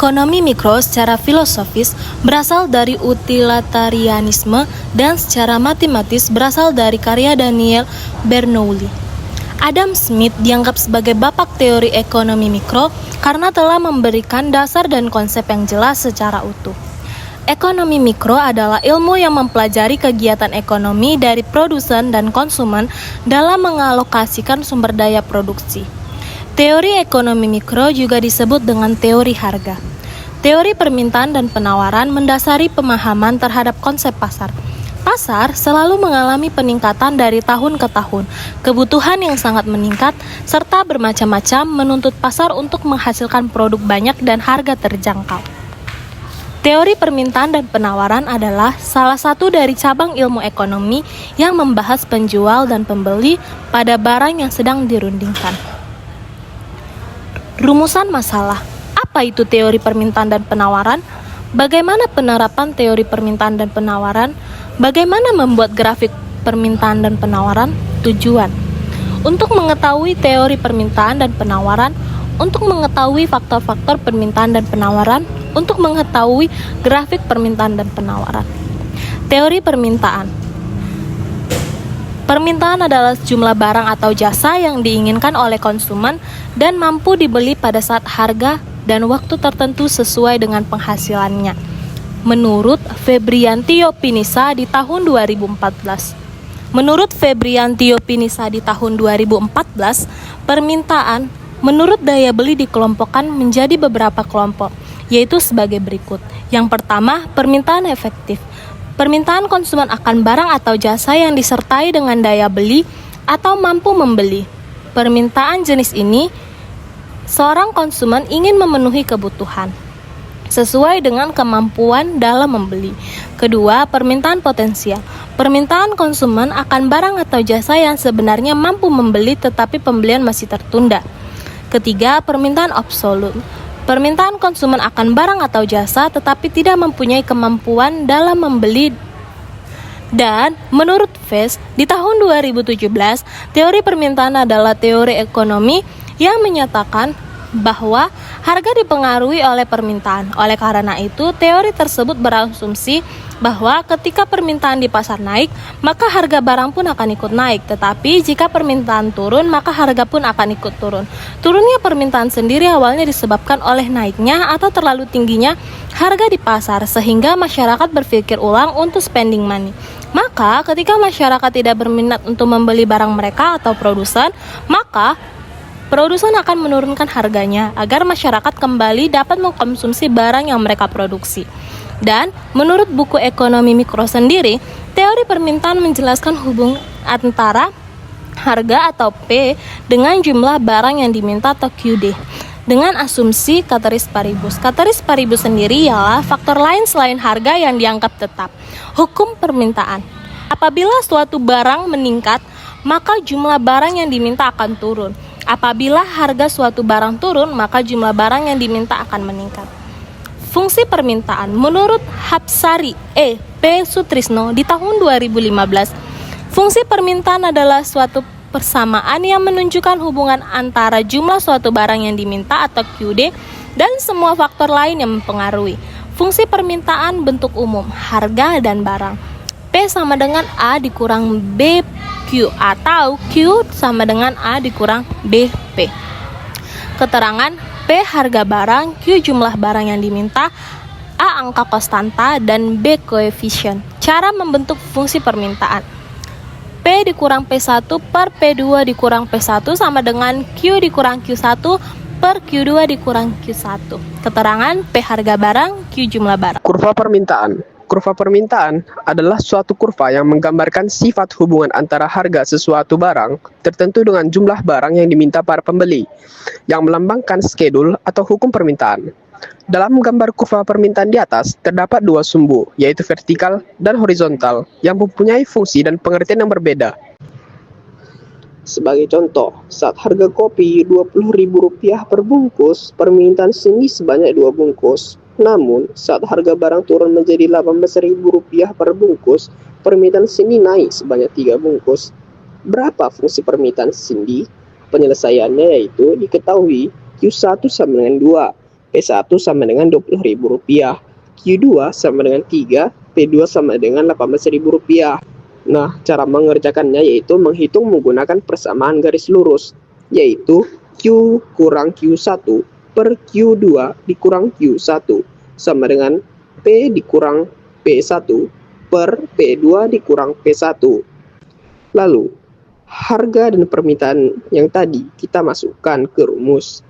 Ekonomi mikro secara filosofis berasal dari utilitarianisme dan secara matematis berasal dari karya Daniel Bernoulli. Adam Smith dianggap sebagai bapak teori ekonomi mikro karena telah memberikan dasar dan konsep yang jelas secara utuh. Ekonomi mikro adalah ilmu yang mempelajari kegiatan ekonomi dari produsen dan konsumen dalam mengalokasikan sumber daya produksi. Teori ekonomi mikro juga disebut dengan teori harga. Teori permintaan dan penawaran mendasari pemahaman terhadap konsep pasar. Pasar selalu mengalami peningkatan dari tahun ke tahun. Kebutuhan yang sangat meningkat serta bermacam-macam menuntut pasar untuk menghasilkan produk banyak dan harga terjangkau. Teori permintaan dan penawaran adalah salah satu dari cabang ilmu ekonomi yang membahas penjual dan pembeli pada barang yang sedang dirundingkan. Rumusan masalah. Apa itu teori permintaan dan penawaran? Bagaimana penerapan teori permintaan dan penawaran? Bagaimana membuat grafik permintaan dan penawaran? Tujuan. Untuk mengetahui teori permintaan dan penawaran, untuk mengetahui faktor-faktor permintaan dan penawaran, untuk mengetahui grafik permintaan dan penawaran. Teori permintaan. Permintaan adalah jumlah barang atau jasa yang diinginkan oleh konsumen dan mampu dibeli pada saat harga dan waktu tertentu sesuai dengan penghasilannya. Menurut Febrianti Yopinisa di tahun 2014. Menurut Febrianti Yopinisa di tahun 2014, permintaan menurut daya beli dikelompokkan menjadi beberapa kelompok, yaitu sebagai berikut. Yang pertama, permintaan efektif. Permintaan konsumen akan barang atau jasa yang disertai dengan daya beli atau mampu membeli. Permintaan jenis ini, seorang konsumen ingin memenuhi kebutuhan sesuai dengan kemampuan dalam membeli. Kedua, permintaan potensial. Permintaan konsumen akan barang atau jasa yang sebenarnya mampu membeli tetapi pembelian masih tertunda. Ketiga, permintaan absolut. Permintaan konsumen akan barang atau jasa tetapi tidak mempunyai kemampuan dalam membeli. Dan menurut Fes, di tahun 2017, teori permintaan adalah teori ekonomi yang menyatakan bahwa harga dipengaruhi oleh permintaan. Oleh karena itu, teori tersebut berasumsi bahwa ketika permintaan di pasar naik, maka harga barang pun akan ikut naik. Tetapi jika permintaan turun, maka harga pun akan ikut turun. Turunnya permintaan sendiri awalnya disebabkan oleh naiknya atau terlalu tingginya harga di pasar, sehingga masyarakat berpikir ulang untuk spending money. Maka ketika masyarakat tidak berminat untuk membeli barang mereka atau produsen, maka produsen akan menurunkan harganya agar masyarakat kembali dapat mengkonsumsi barang yang mereka produksi. Dan menurut buku ekonomi mikro sendiri, teori permintaan menjelaskan hubungan antara harga atau P dengan jumlah barang yang diminta atau QD dengan asumsi ceteris paribus. Ceteris paribus sendiri ialah faktor lain selain harga yang dianggap tetap. Hukum permintaan. Apabila suatu barang meningkat, maka jumlah barang yang diminta akan turun. Apabila harga suatu barang turun, maka jumlah barang yang diminta akan meningkat. Fungsi permintaan menurut Hapsari P. Sutrisno di tahun 2015. Fungsi permintaan adalah suatu persamaan yang menunjukkan hubungan antara jumlah suatu barang yang diminta atau QD dan semua faktor lain yang mempengaruhi. Fungsi permintaan bentuk umum, harga dan barang. P sama dengan A dikurang BQ atau Q sama dengan A dikurang BP. Keterangan P harga barang, Q jumlah barang yang diminta, A angka konstanta, dan B koefisien. Cara membentuk fungsi permintaan. P dikurang P1 per P2 dikurang P1 sama dengan Q dikurang Q1 per Q2 dikurang Q1. Keterangan P harga barang, Q jumlah barang. Kurva permintaan. Kurva permintaan adalah suatu kurva yang menggambarkan sifat hubungan antara harga sesuatu barang tertentu dengan jumlah barang yang diminta para pembeli, yang melambangkan skedul atau hukum permintaan. Dalam gambar kurva permintaan di atas, terdapat dua sumbu, yaitu vertikal dan horizontal, yang mempunyai fungsi dan pengertian yang berbeda. Sebagai contoh, saat harga kopi Rp20.000 per bungkus, permintaan sendi sebanyak 2 bungkus. Namun, saat harga barang turun menjadi Rp18.000 per bungkus, permintaan sendi naik sebanyak 3 bungkus. Berapa fungsi permintaan sendi? Penyelesaiannya yaitu diketahui Q1 sama dengan 2, P1 sama dengan Rp20.000, Q2 sama dengan 3, P2 sama dengan Rp18.000. Nah, cara mengerjakannya yaitu menghitung menggunakan persamaan garis lurus, yaitu Q kurang Q1 per Q2 dikurang Q1 sama dengan P dikurang P1 per P2 dikurang P1. Lalu, harga dan permintaan yang tadi kita masukkan ke rumus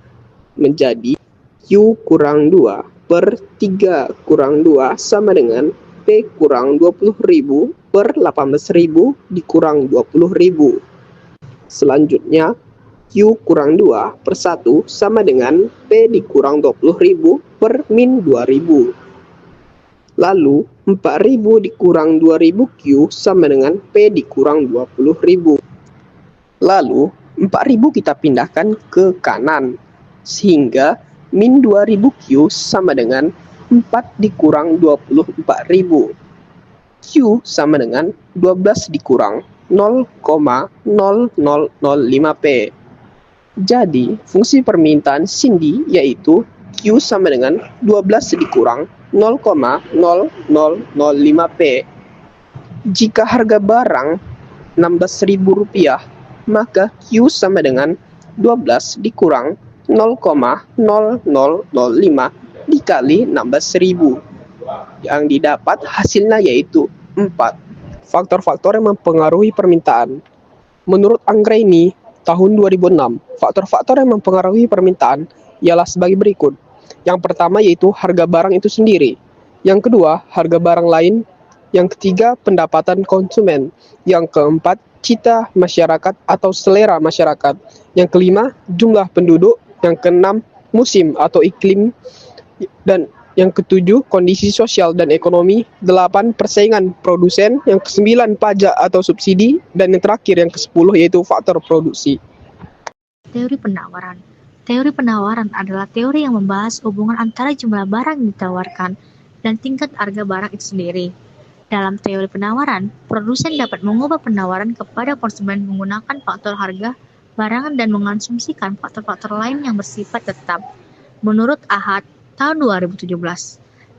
menjadi Q kurang 2 per 3 kurang 2 sama dengan P kurang 20.000 per 18.000 dikurang 20.000. Selanjutnya, Q kurang 2 per 1 sama dengan P dikurang 20.000 per min 2.000. Lalu, 4.000 dikurang 2.000 Q sama dengan P dikurang 20.000. Lalu, 4.000 kita pindahkan ke kanan, sehingga min 2.000 Q sama dengan 4 dikurang 24.000. Q sama dengan 12 dikurang 0,0005 P. Jadi, fungsi permintaan Cindy yaitu Q sama dengan 12 dikurang 0,0005 P. Jika harga barang Rp16.000, maka Q sama dengan 12 dikurang 0,0005 dikali 16.000. Yang didapat hasilnya yaitu 4. Faktor-faktor yang mempengaruhi permintaan. Menurut Anggraini, tahun 2006, faktor-faktor yang mempengaruhi permintaan ialah sebagai berikut. Yang pertama yaitu harga barang itu sendiri. Yang kedua, harga barang lain. Yang ketiga, pendapatan konsumen. Yang keempat, cita masyarakat atau selera masyarakat. Yang kelima, jumlah penduduk. Yang keenam, musim atau iklim. Dan yang ketujuh, kondisi sosial dan ekonomi. 8, persaingan produsen. Yang kesembilan, pajak atau subsidi. Dan yang terakhir, yang ke-10 yaitu faktor produksi. Teori penawaran. Teori penawaran adalah teori yang membahas hubungan antara jumlah barang yang ditawarkan dan tingkat harga barang itu sendiri. Dalam teori penawaran, produsen dapat mengubah penawaran kepada konsumen menggunakan faktor harga, barang, dan mengasumsikan faktor-faktor lain yang bersifat tetap. Menurut Ahad, tahun 2017,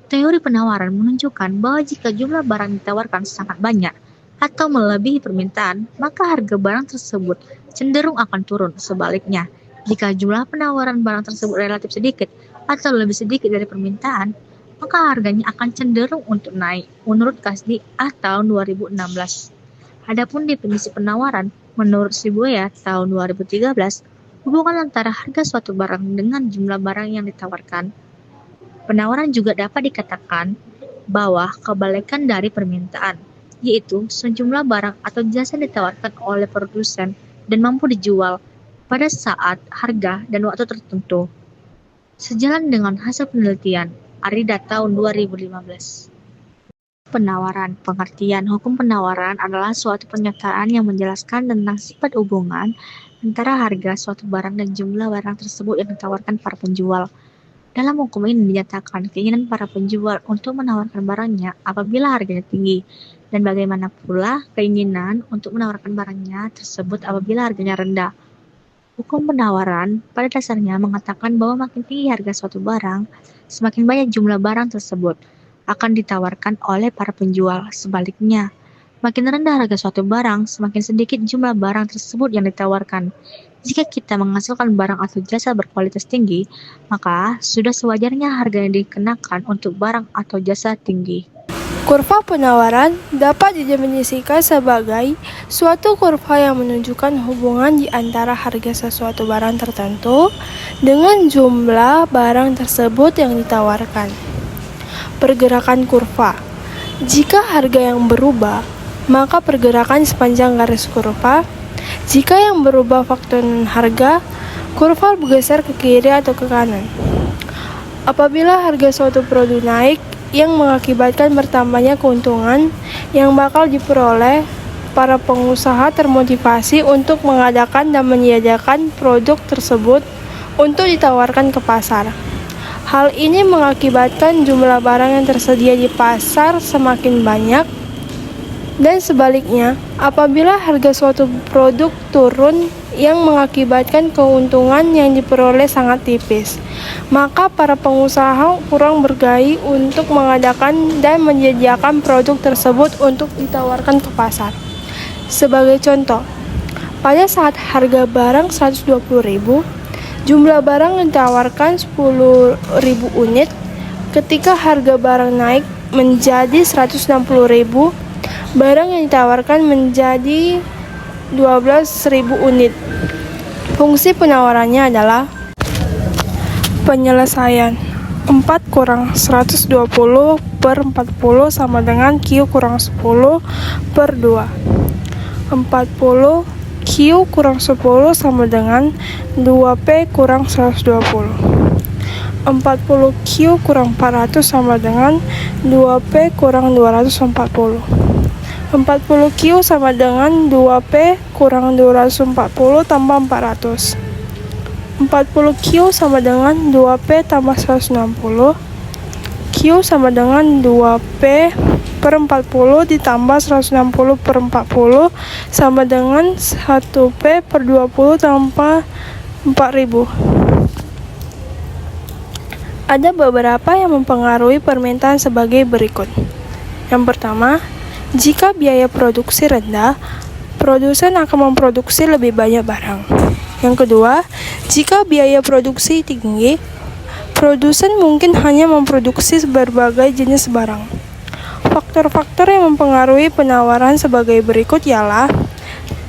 teori penawaran menunjukkan bahwa jika jumlah barang ditawarkan sangat banyak atau melebihi permintaan, maka harga barang tersebut cenderung akan turun. Sebaliknya, jika jumlah penawaran barang tersebut relatif sedikit atau lebih sedikit dari permintaan, maka harganya akan cenderung untuk naik. Menurut Kasdi, tahun 2016. Adapun definisi penawaran, menurut Shibuya tahun 2013, hubungan antara harga suatu barang dengan jumlah barang yang ditawarkan. Penawaran juga dapat dikatakan bahwa kebalikan dari permintaan, yaitu sejumlah barang atau jasa ditawarkan oleh produsen dan mampu dijual pada saat, harga, dan waktu tertentu. Sejalan dengan hasil penelitian Arida tahun 2015. Penawaran. Pengertian hukum penawaran adalah suatu pernyataan yang menjelaskan tentang sifat hubungan antara harga suatu barang dan jumlah barang tersebut yang ditawarkan para penjual. Dalam hukum ini dinyatakan keinginan para penjual untuk menawarkan barangnya apabila harganya tinggi, dan bagaimana pula keinginan untuk menawarkan barangnya tersebut apabila harganya rendah. Hukum penawaran pada dasarnya mengatakan bahwa makin tinggi harga suatu barang, semakin banyak jumlah barang tersebut akan ditawarkan oleh para penjual. Sebaliknya, makin rendah harga suatu barang, semakin sedikit jumlah barang tersebut yang ditawarkan. Jika kita menghasilkan barang atau jasa berkualitas tinggi, maka sudah sewajarnya harga yang dikenakan untuk barang atau jasa tinggi. Kurva penawaran dapat didefinisikan sebagai suatu kurva yang menunjukkan hubungan di antara harga sesuatu barang tertentu dengan jumlah barang tersebut yang ditawarkan. Pergerakan kurva. Jika harga yang berubah, maka pergerakan sepanjang garis kurva. Jika yang berubah faktor harga, kurva bergeser ke kiri atau ke kanan. Apabila harga suatu produk naik, yang mengakibatkan bertambahnya keuntungan yang bakal diperoleh, para pengusaha termotivasi untuk mengadakan dan menyediakan produk tersebut untuk ditawarkan ke pasar. Hal ini mengakibatkan jumlah barang yang tersedia di pasar semakin banyak, dan sebaliknya, apabila harga suatu produk turun, yang mengakibatkan keuntungan yang diperoleh sangat tipis. Maka para pengusaha kurang bergai untuk mengadakan dan menyediakan produk tersebut untuk ditawarkan ke pasar. Sebagai contoh, pada saat harga barang 120.000, jumlah barang yang ditawarkan 10.000 unit. Ketika harga barang naik menjadi 160.000, barang yang ditawarkan menjadi 12.000 unit. Fungsi penawarannya adalah penyelesaian. 4 kurang 120 per 40 sama dengan Q kurang 10 per 2. 40 Q kurang 10 sama dengan 2P kurang 120. 40 Q kurang 400 sama dengan 2P kurang 240. 40 Q sama dengan 2P kurang 240 tambah 400. 40 Q sama dengan 2P tambah 160. Q sama dengan 2P per 40 ditambah 160 per 40 sama dengan 1P per 20 tambah 4000. Ada beberapa yang mempengaruhi permintaan sebagai berikut. Yang pertama, jika biaya produksi rendah, produsen akan memproduksi lebih banyak barang. Yang kedua, jika biaya produksi tinggi, produsen mungkin hanya memproduksi berbagai jenis barang. Faktor-faktor yang mempengaruhi penawaran sebagai berikut ialah: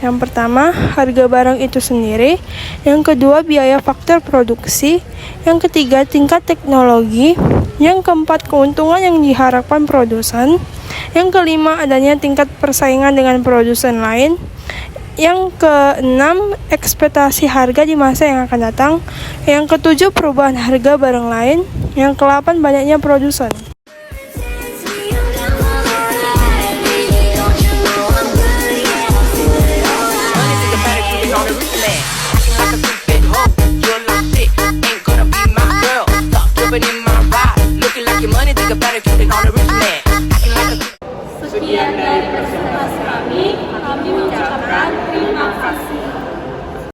yang pertama, harga barang itu sendiri. Yang kedua, biaya faktor produksi. Yang ketiga, tingkat teknologi. Yang keempat, keuntungan yang diharapkan produsen. Yang kelima, adanya tingkat persaingan dengan produsen lain. Yang keenam, ekspektasi harga di masa yang akan datang. Yang ketujuh, perubahan harga barang lain. Yang kedelapan, banyaknya produsen. Sekian dari presentasi kami ucapkan terima kasih.